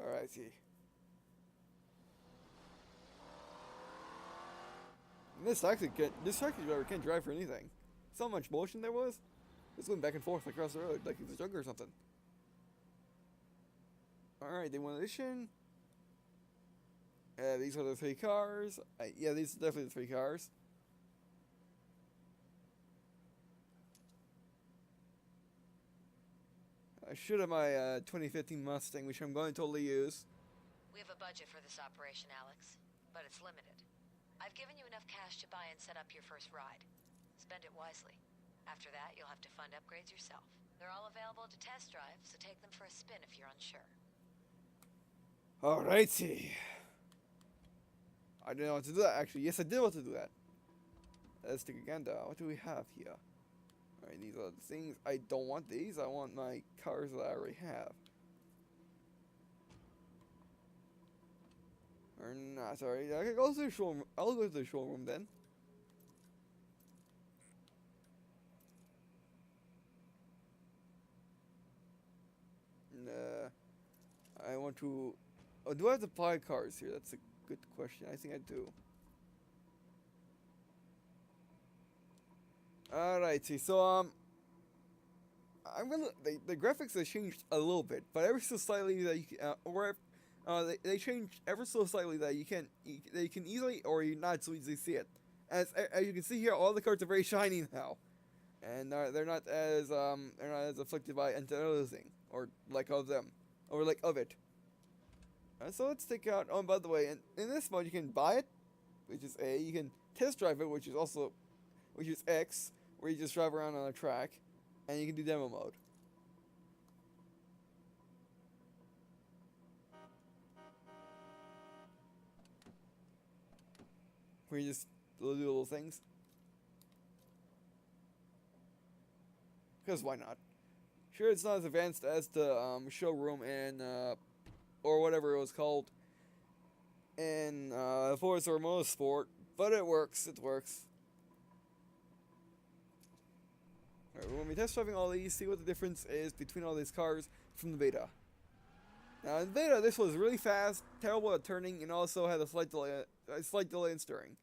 Alrighty. This taxi driver can't drive for anything. So much motion there was. It's going back and forth across the road like he's a drunk or something. Alright, demolition. These are the three cars. Yeah, these are definitely the three cars. I should have my 2015 Mustang, which I'm going to totally use. We have a budget for this operation, Alex, but it's limited. I've given you enough cash to buy and set up your first ride. Spend it wisely. After that, you'll have to fund upgrades yourself. They're all available to test drive, so take them for a spin if you're unsure. Alrighty. I didn't know what to do that, actually. Yes, I did want to do that. Let's take again, though. What do we have here? Alright, these are the things. I don't want these. I want my cars that I already have. Or not, sorry. I can go to the showroom. I'll go to the showroom then. I want to... Oh, do I have to buy cars here? That's a good question. I think I do. Alrighty, so, I'm gonna... The graphics have changed a little bit, but ever so slightly that you can... they changed ever so slightly that you can easily or you not so easily see it. As you can see here, all the cards are very shiny now, and they're not as afflicted by anti-aliasing or like of them or like of it. So let's take out. Oh, and by the way, in this mode you can buy it, which is A. You can test drive it, which is X, where you just drive around on a track, and you can do demo mode. Where you just do little things. Because why not? Sure, it's not as advanced as the showroom and or whatever it was called in Forza or Motorsport, but it works. It works. Alright, we're going to be test driving all these, see what the difference is between all these cars from the beta. Now in beta, this was really fast, terrible at turning, and also had a slight delay in steering.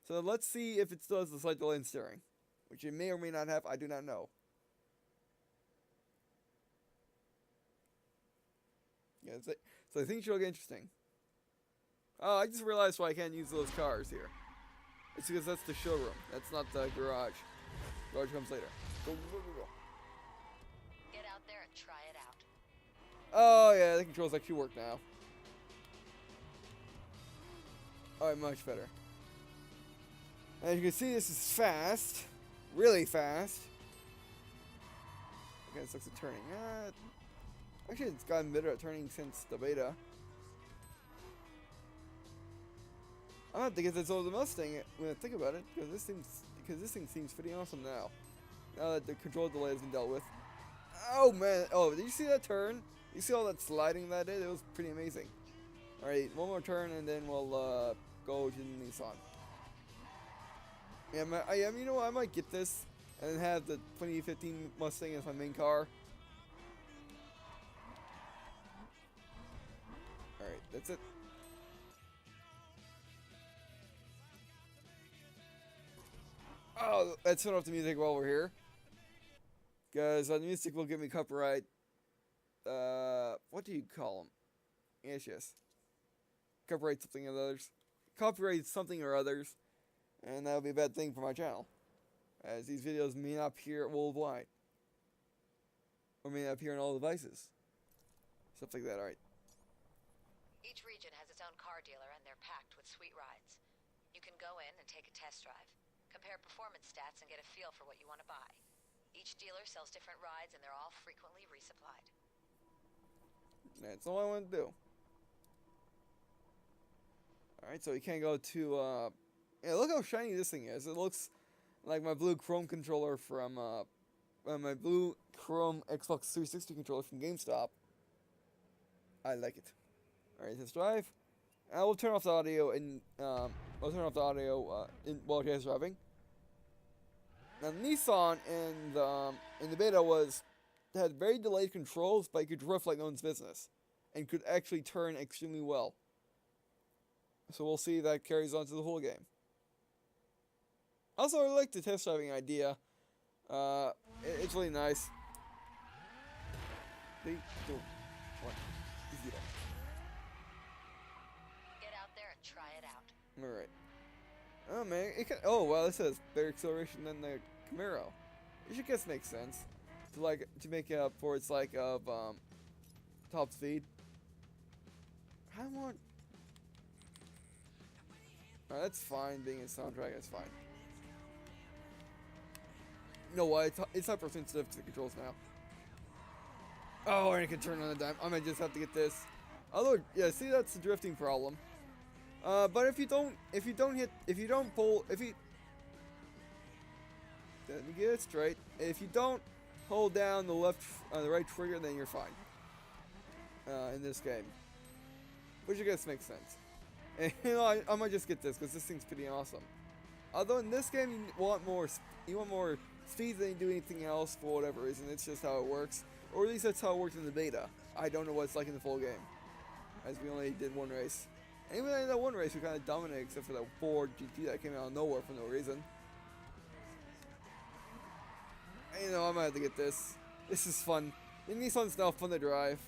So let's see if it still has a slight delay in steering, which it may or may not have. I do not know. Yeah, that's it. So I think it should look interesting. Oh, I just realized why I can't use those cars here. It's because that's the showroom. That's not the garage. Garage comes later. Go, go, go, go. Get out there and try it out. Oh, yeah, the controls actually work now. Alright, much better. As you can see, this is fast. Really fast. Okay, it looks at turning. Actually, it's gotten better at turning since the beta. I'm gonna have to get this over the Mustang when I think about it, because this thing seems pretty awesome now. Now that the control delay has been dealt with. Oh man! Oh, did you see that turn? You see all that sliding that did? It was pretty amazing. All right, one more turn and then we'll go to the Nissan. Yeah, you know what? I might get this and have the 2015 Mustang as my main car. Alright, that's it. Oh, let's turn off the music while we're here. Because the music will give me copyright. What do you call them? Yes. Copyright something or others. Copyright something or others. And that would be a bad thing for my channel. As these videos may not appear worldwide. Or may not appear on all devices. Stuff like that, alright. Each region has its own car dealer and they're packed with sweet rides. You can go in and take a test drive, compare performance stats and get a feel for what you want to buy. Each dealer sells different rides and they're all frequently resupplied. That's all I want to do. Alright, so you can't go to, yeah, look how shiny this thing is. It looks like my blue Chrome controller from, my blue Chrome Xbox 360 controller from GameStop. I like it. Alright, test drive. I will turn off the audio while test driving. Now Nissan in the beta had very delayed controls, but you could drift like no one's business. and could actually turn extremely well. So we'll see if that carries on to the whole game. Also, I like the test driving idea. It's really nice. 3, 2, 1, 0. Get out there and try it out. Alright. Oh man, it can. Oh wow, this has better acceleration than the Camaro. Which I guess makes sense. To make up for its lack of top speed. I want. That's fine. Being a soundtrack, that's fine. You know what? It's hypersensitive to the controls now. Oh, and I can turn on the dime. I might just have to get this. Although, yeah, see, that's the drifting problem. But if you don't pull, let me get it straight. If you don't hold down the right trigger, then you're fine. In this game, which I guess makes sense. And you know, I might just get this because this thing's pretty awesome. Although in this game you want more speed than you do anything else for whatever reason. It's just how it works, or at least that's how it worked in the beta. I don't know what it's like in the full game, as we only did one race. And even in that one race, we kind of dominated, except for that Ford GT that came out of nowhere for no reason. And, you know, I might have to get this. This is fun. The Nissan's now fun to drive.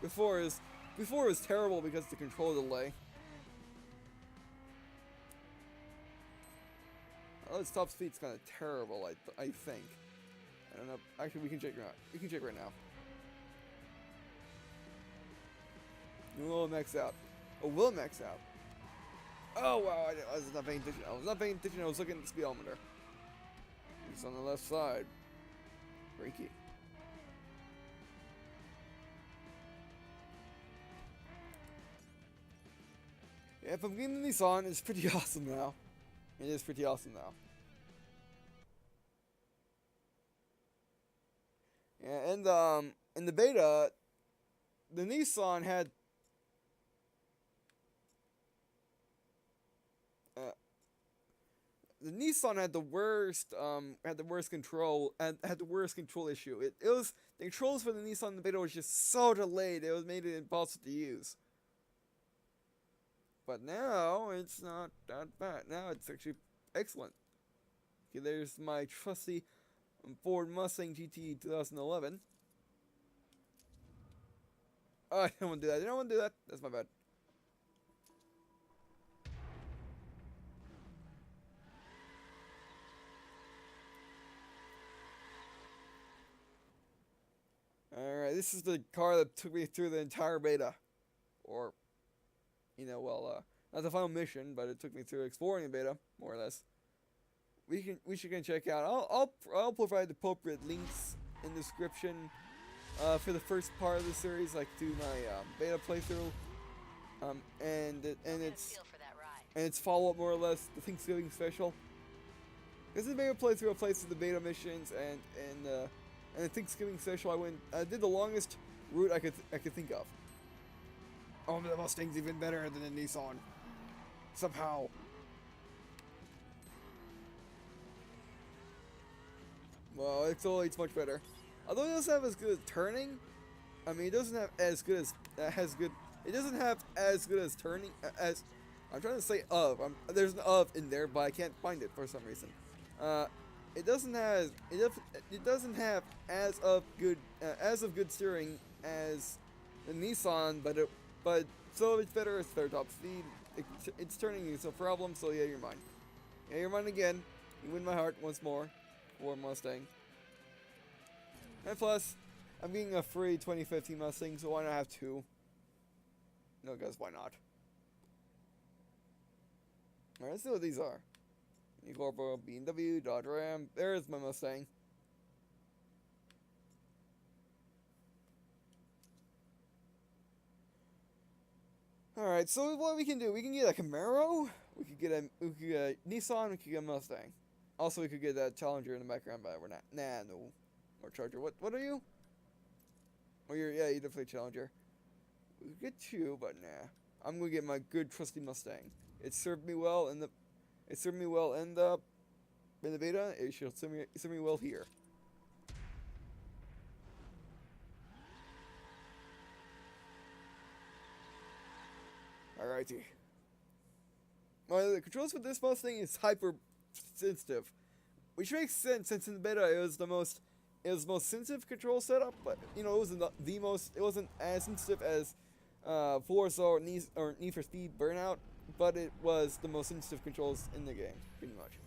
Before it was terrible because of the control delay. Oh, its top speed's kind of terrible, I think. I don't know. Actually, we can check right now. We can check right now. Will it max out? Oh, will it max out? Oh, wow, I was not paying attention. I was looking at the speedometer. It's on the left side. Freaky. Yeah, if I'm getting the Nissan, it's pretty awesome now. It is pretty awesome now. Yeah, and in the beta, the Nissan had the worst control and had the worst control issue. It was the controls for the Nissan in the beta was just so delayed. It made it impossible to use. But now it's not that bad. Now it's actually excellent. Okay, there's my trusty Ford Mustang GT 2011. Oh, I don't want to do that. I don't want to do that. That's my bad. Alright, this is the car that took me through the entire beta. Or, you know, well, not the final mission, but it took me through exploring the beta, more or less. We should check out. I'll provide the appropriate links in the description for the first part of the series, like through my beta playthrough, and its follow up, more or less, the Thanksgiving special. This is the beta playthrough. I played through the beta missions and the Thanksgiving special. I did the longest route I could think of. Oh, the Mustang's even better than the Nissan. Somehow. Well, it's much better. Although it doesn't have as good as turning. I mean, it doesn't have as good as It doesn't have as good as turning as. I'm trying to say of. There's an of in there, but I can't find it for some reason. It doesn't have as of good steering as the Nissan, but so it's better. It's better top speed. It's turning is no problem. So yeah, you're mine. Yeah, you're mine again. You win my heart once more. For Mustang. And plus, I'm getting a free 2015 Mustang, so why not have two? No, guys, why not? Alright, let's see what these are. Corporal, BMW, Dodge Ram. There's my Mustang. Alright, so what we can do, we can get a Camaro, we could get a Nissan, we could get a Mustang. Also, we could get that Challenger in the background, but we're not. Nah, no. Or Charger. What are you? Oh, you're definitely Challenger. We could get you, but nah. I'm gonna get my good trusty Mustang. It served me well in the beta. It should serve me well here. Alrighty. Well, the controls for this Mustang is hyper sensitive, which makes sense since in the beta it was the most sensitive control setup. But you know, it wasn't the most. It wasn't as sensitive as Forza or Need for Speed Burnout, but it was the most sensitive controls in the game, pretty much.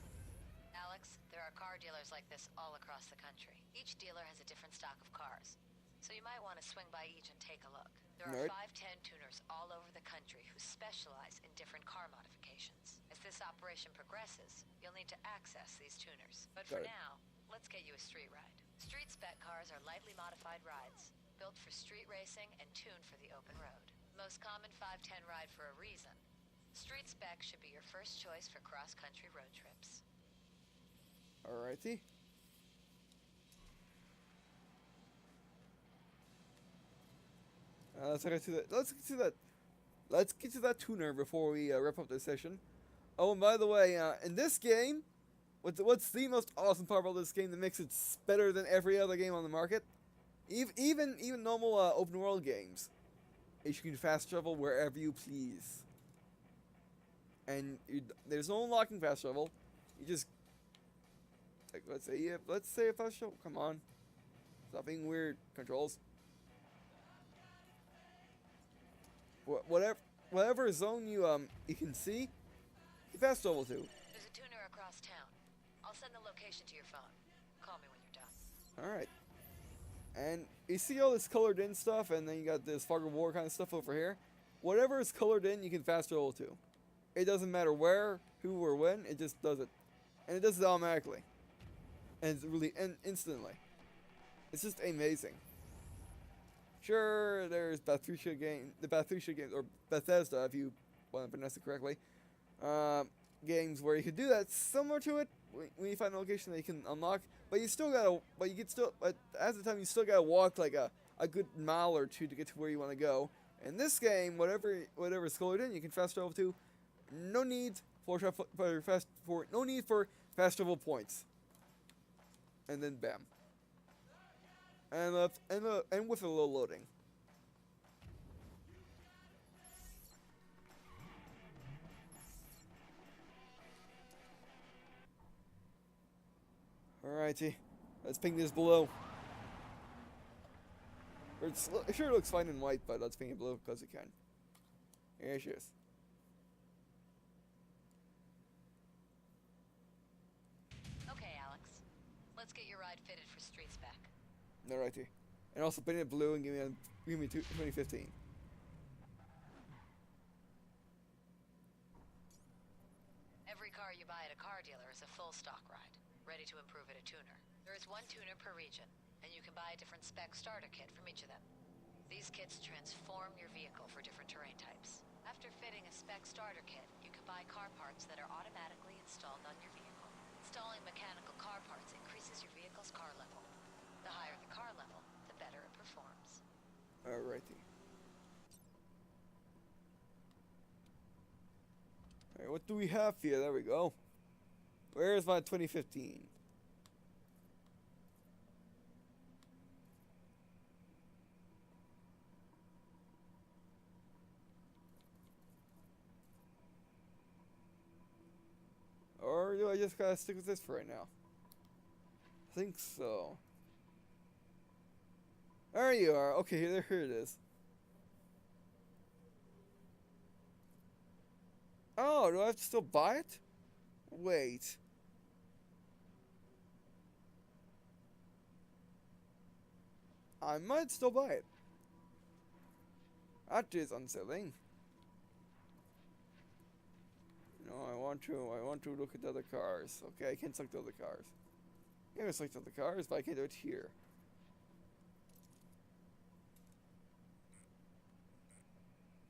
Alex, there are car dealers like this all across the country. Each dealer has a different stock of cars, so you might want to swing by each and take a look. There are 510 tuners all over the country who specialize in different car modifications. As this operation progresses, you'll need to access these tuners. But for now, let's get you a street ride. Street spec cars are lightly modified rides, built for street racing and tuned for the open road. Most common 510 ride for a reason. Street spec should be your first choice for cross-country road trips. Alrighty. Let's get to that tuner before we wrap up this session. Oh, and by the way, in this game, what's the most awesome part about this game that makes it better than every other game on the market? Even normal open world games, is you can fast travel wherever you please, and there's no unlocking fast travel. You just let's say a fast travel. Come on, stop being weird controls. Whatever zone you can see, you fast travel to. There's a tuner across town. I'll send the location to your phone. Call me when you're done. Alright. And you see all this colored in stuff, and then you got this Fog of War kind of stuff over here. Whatever is colored in, you can fast travel to. It doesn't matter where, who, or when, it just does it. And it does it automatically. And it's really instantly. It's just amazing. Sure, there's the Bathsheba games, or Bethesda, if you want to pronounce it correctly. Games where you can do that, similar to it, when you find a location that you can unlock. But you still gotta, but at the time you still gotta walk like a good mile or two to get to where you want to go. In this game, whatever is colored in, you can fast travel to. No need for fast travel points. And then bam. And with a little loading. Alrighty, let's ping this blue. It sure looks fine in white, but let's ping it blue because it can. Here she is. Okay, Alex. Let's get your ride fitted for street spec. Alrighty. And also paint it blue and give me 2015. Every car you buy at a car dealer is a full stock ride, ready to improve at a tuner. There is one tuner per region, and you can buy a different spec starter kit from each of them. These kits transform your vehicle for different terrain types. After fitting a spec starter kit, you can buy car parts that are automatically installed on your vehicle. Installing mechanical car parts increases your vehicle's car level. The higher the car level, the better it performs. Alrighty. Alright, what do we have here? There we go. Where's my 2015? Or do I just gotta stick with this for right now? I think so. There you are. Okay, here it is. Oh, do I have to still buy it? Wait. I might still buy it. That is unsettling. No, I want to look at the other cars. Okay, I can't select the other cars. I can select the other cars, but I can't do it here.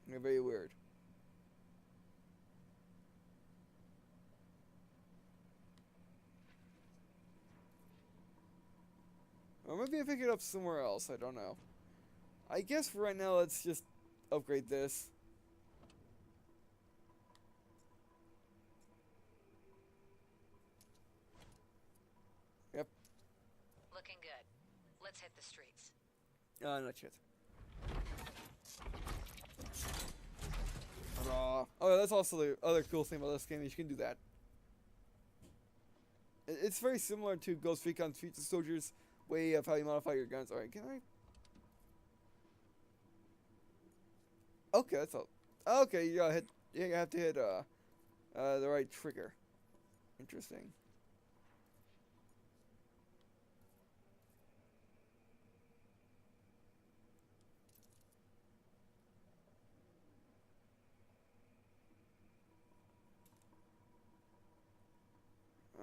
They're very weird. Or maybe I pick it up somewhere else, I don't know. I guess for right now, let's just upgrade this. Yep. Looking good. Let's hit the streets. Not yet. I'm draw. Oh, yeah, that's also the other cool thing about this game. Is you can do that. It's very similar to Ghost Recon's Future Soldiers way of how you modify your guns. Alright, can I? Okay, that's all. Okay, you gotta hit. You have to hit the right trigger. Interesting.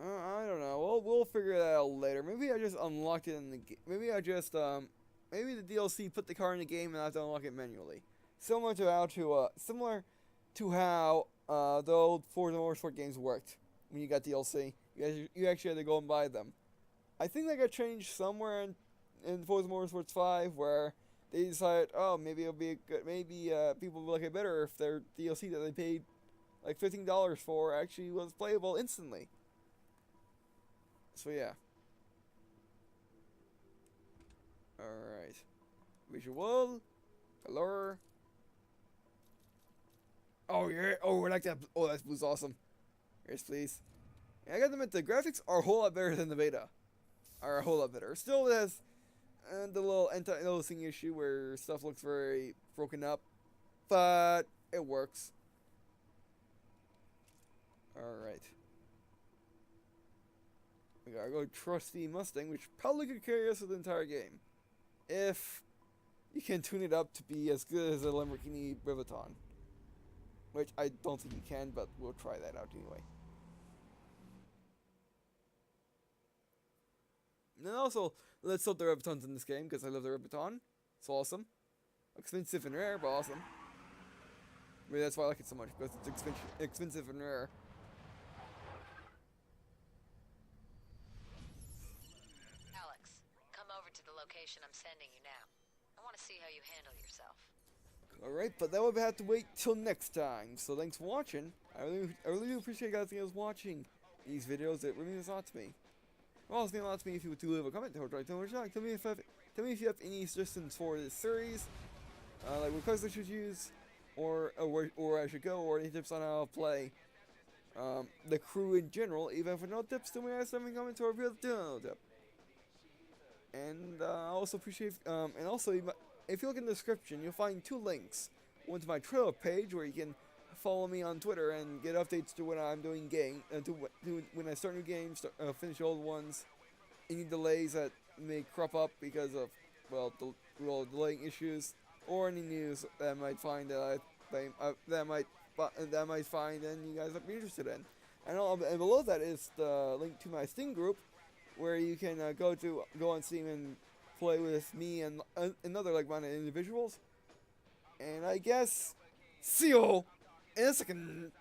I don't know. We'll figure that out later. Maybe I just unlocked it in the game. Maybe I just maybe the DLC put the car in the game and I have to unlock it manually. Similar to how the old Forza Motorsport games worked when you got DLC. You actually had to go and buy them. I think that got changed somewhere in Forza Motorsport 5 where they decided, oh, maybe it'll be a good, maybe people will like it better if their DLC that they paid like $15 for actually was playable instantly. So yeah. Alright. Visual. Color. Oh yeah. Oh, I like that. Oh, that blue's awesome. Yes, please. Yeah, I gotta admit, the graphics are a whole lot better than the beta. Are a whole lot better. Still, it has the little anti-aliasing issue where stuff looks very broken up. But it works. Alright. We gotta go trusty Mustang, which probably could carry us through the entire game. If you can tune it up to be as good as a Lamborghini Briviton. Which I don't think you can, but we'll try that out anyway. And then also, let's hope the Revitons in this game, because I love the Reviton. It's awesome. Expensive and rare, but awesome. Maybe that's why I like it so much, because it's expensive and rare. Alex, come over to the location I'm sending you now. I want to see how you handle yourself. Alright, but that would have to wait till next time. So thanks for watching. I really do appreciate you guys watching these videos. It really means a lot to me. Well, it's mean a lot to me if you would leave a comment. Tell me if you have any suggestions for this series, like what cards I should use, or where I should go, or any tips on how to play the crew in general. Even if no tips, tell me guys something comment or reveal the tip. And I also appreciate and also if you look in the description, you'll find two links. One to my trailer page where you can follow me on Twitter and get updates to when I'm doing when I start new games, finish old ones, any delays that may crop up because of delaying issues, or any news that I might find that I might find and you guys might be interested in. And below that is the link to my Steam group, where you can go on Steam and play with me and other like-minded individuals. And I guess see you in a second.